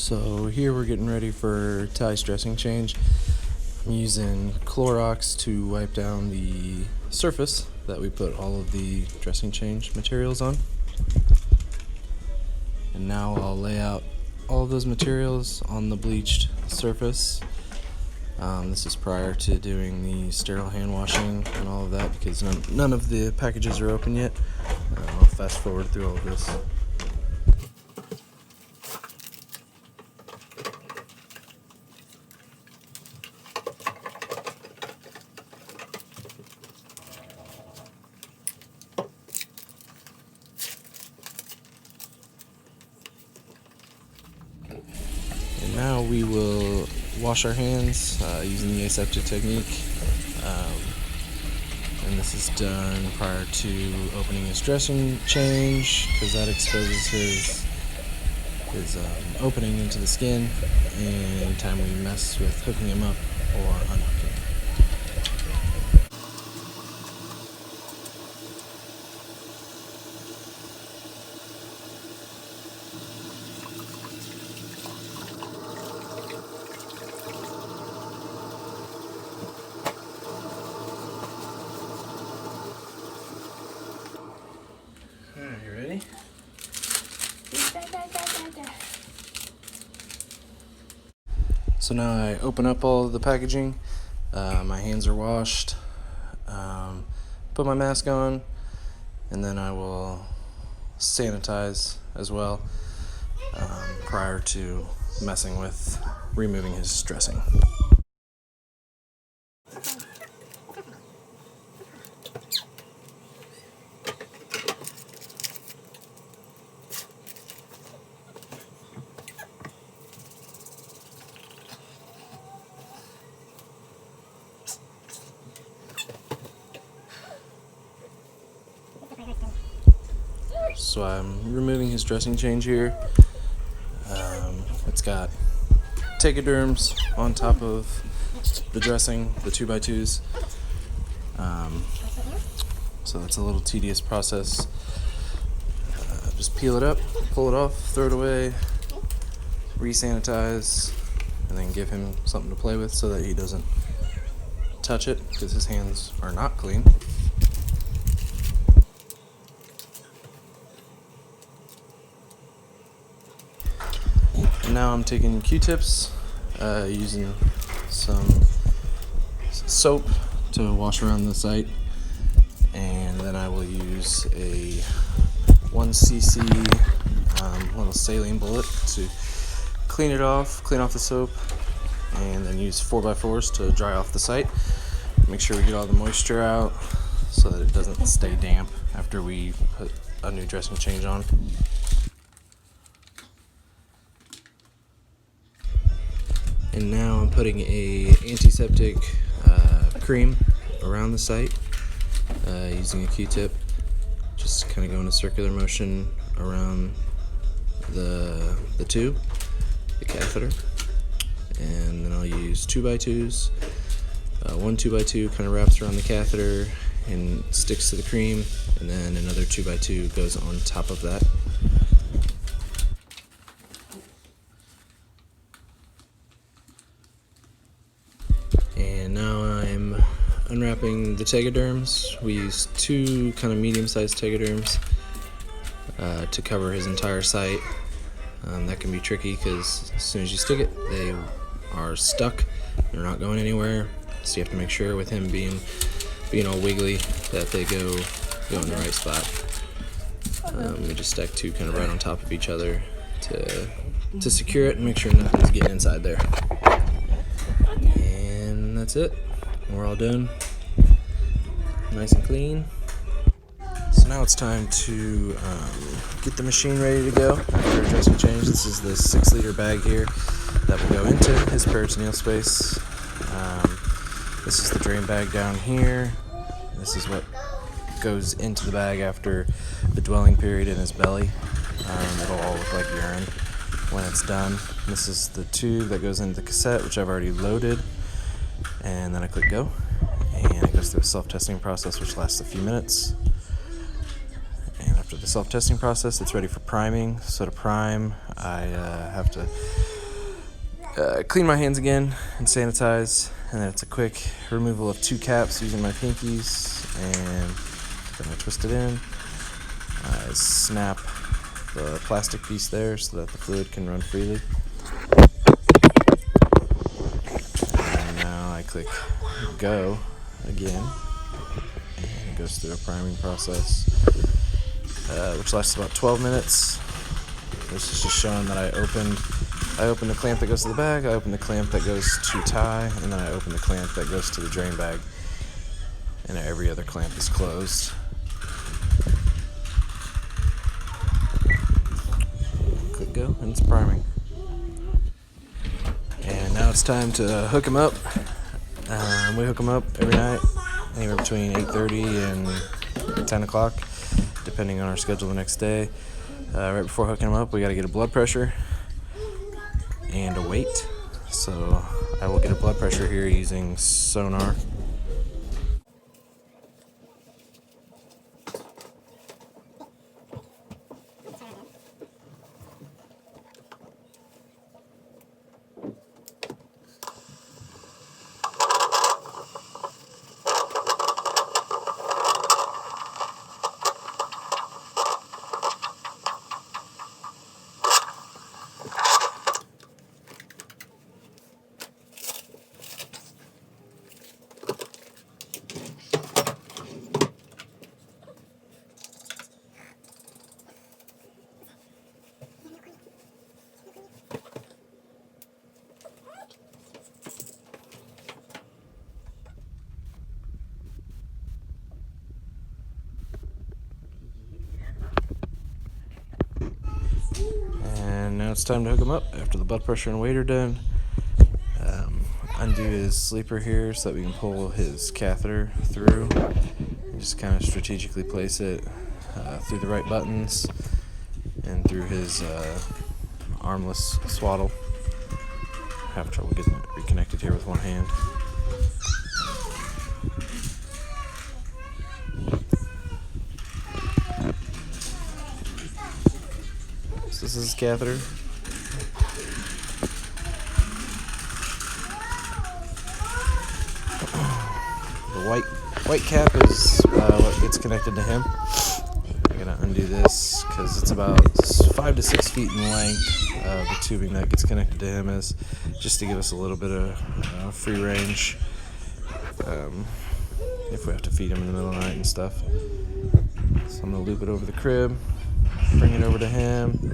So here we're getting ready for Ty's dressing change. I'm using Clorox to wipe down the surface that we put all of the dressing change materials on. And now I'll lay out all of those materials on the bleached surface. This is prior to doing the sterile hand washing and all of that because none of the packages are open yet. I'll fast forward through all of this. And now we will wash our hands using the aseptic technique. And this is done prior to opening his dressing change because that exposes his opening into the skin, and anytime we mess with hooking him up or unhooking. Alright, you ready? So now I open up all of the packaging. My hands are washed. Put my mask on, and then I will sanitize as well prior to messing with removing his dressing. So I'm removing his dressing change here. It's got tegaderms on top of the dressing, the 2x2s. So that's a little tedious process. Just peel it up, pull it off, throw it away, re-sanitize, and then give him something to play with so that he doesn't touch it because his hands are not clean. Now I'm taking Q-tips, using some soap to wash around the site, and then I will use a 1cc little saline bullet to clean off the soap, and then use 4x4s to dry off the site. Make sure we get all the moisture out so that it doesn't stay damp after we put a new dressing change on. And now I'm putting a antiseptic cream around the site using a Q-tip. Just kind of go in a circular motion around the tube, the catheter. And then I'll use 2x2s. One 2x2 kind of wraps around the catheter and sticks to the cream, and then another 2x2 goes on top of that. And now I'm unwrapping the tegaderms. We use two kind of medium-sized tegaderms to cover his entire site. That can be tricky because as soon as you stick it, they are stuck. They're not going anywhere. So you have to make sure with him being all wiggly that they go in the right spot. We just stack two kind of right on top of each other to secure it and make sure nothing's getting inside there. And that's it. We're all done. Nice and clean. So now it's time to get the machine ready to go after a dressing change. This is the 6-liter bag here that will go into his peritoneal space. This is the drain bag down here. This is what goes into the bag after the dwelling period in his belly. It'll all look like urine when it's done. This is the tube that goes into the cassette, which I've already loaded. And then I click go, and it goes through a self-testing process which lasts a few minutes. And after the self-testing process, it's ready for priming. So to prime, I have to Clean my hands again and sanitize, and then it's a quick removal of 2 caps using my pinkies, and then I twist it in. I snap the plastic piece there so that the fluid can run freely. And now I click go again, and it goes through a priming process, which lasts about 12 minutes. This is just showing that I open the clamp that goes to the bag, I open the clamp that goes to tie, and then I open the clamp that goes to the drain bag, and every other clamp is closed. Click go, and it's priming. And now it's time to hook them up. We hook them up every night, anywhere between 8:30 and 10 o'clock, depending on our schedule the next day. Right before hooking them up, we got to get a blood pressure and a weight. So I will get a blood pressure here using sonar. And now it's time to hook him up after the blood pressure and weight are done. Undo his sleeper here so that we can pull his catheter through. And just kind of strategically place it through the right buttons and through his armless swaddle. I have trouble getting it reconnected here with one hand. So this is his catheter. The white cap is what gets connected to him. I'm gonna undo this because it's about 5 to 6 feet in length. The tubing that gets connected to him is just to give us a little bit of free range if we have to feed him in the middle of the night and stuff. So I'm gonna loop it over the crib, bring it over to him.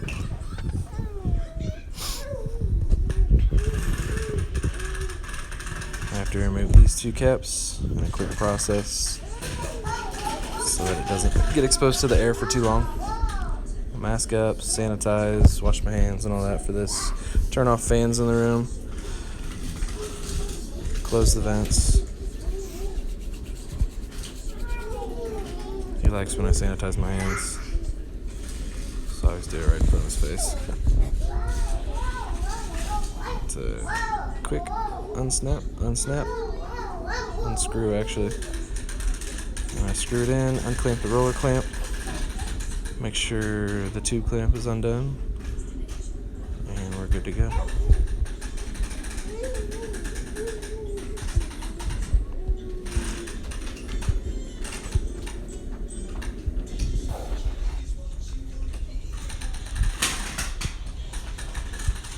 After remove these 2 caps in a quick process so that it doesn't get exposed to the air for too long. Mask up, sanitize, wash my hands and all that for this. Turn off fans in the room. Close the vents. He likes when I sanitize my hands, so I always do it right in front of his face. It's a quick unsnap, unscrew actually. And I screw it in, unclamp the roller clamp, make sure the tube clamp is undone, and we're good to go.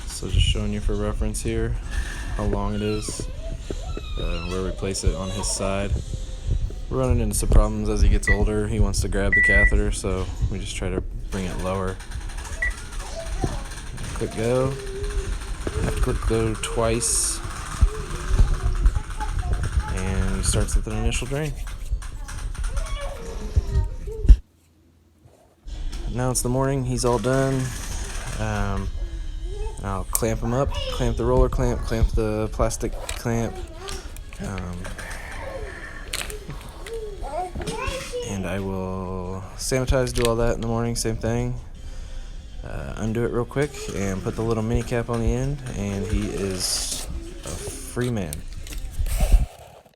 So just showing you for reference here how long it is, where we place it on his side. We're running into some problems as he gets older. He wants to grab the catheter, so we just try to bring it lower. Click go. Click go twice. And he starts with an initial drain. Now it's the morning, he's all done. I'll clamp him up, clamp the roller clamp, clamp the plastic clamp, and I will sanitize, do all that in the morning, same thing. Undo it real quick and put the little mini cap on the end, and he is a free man.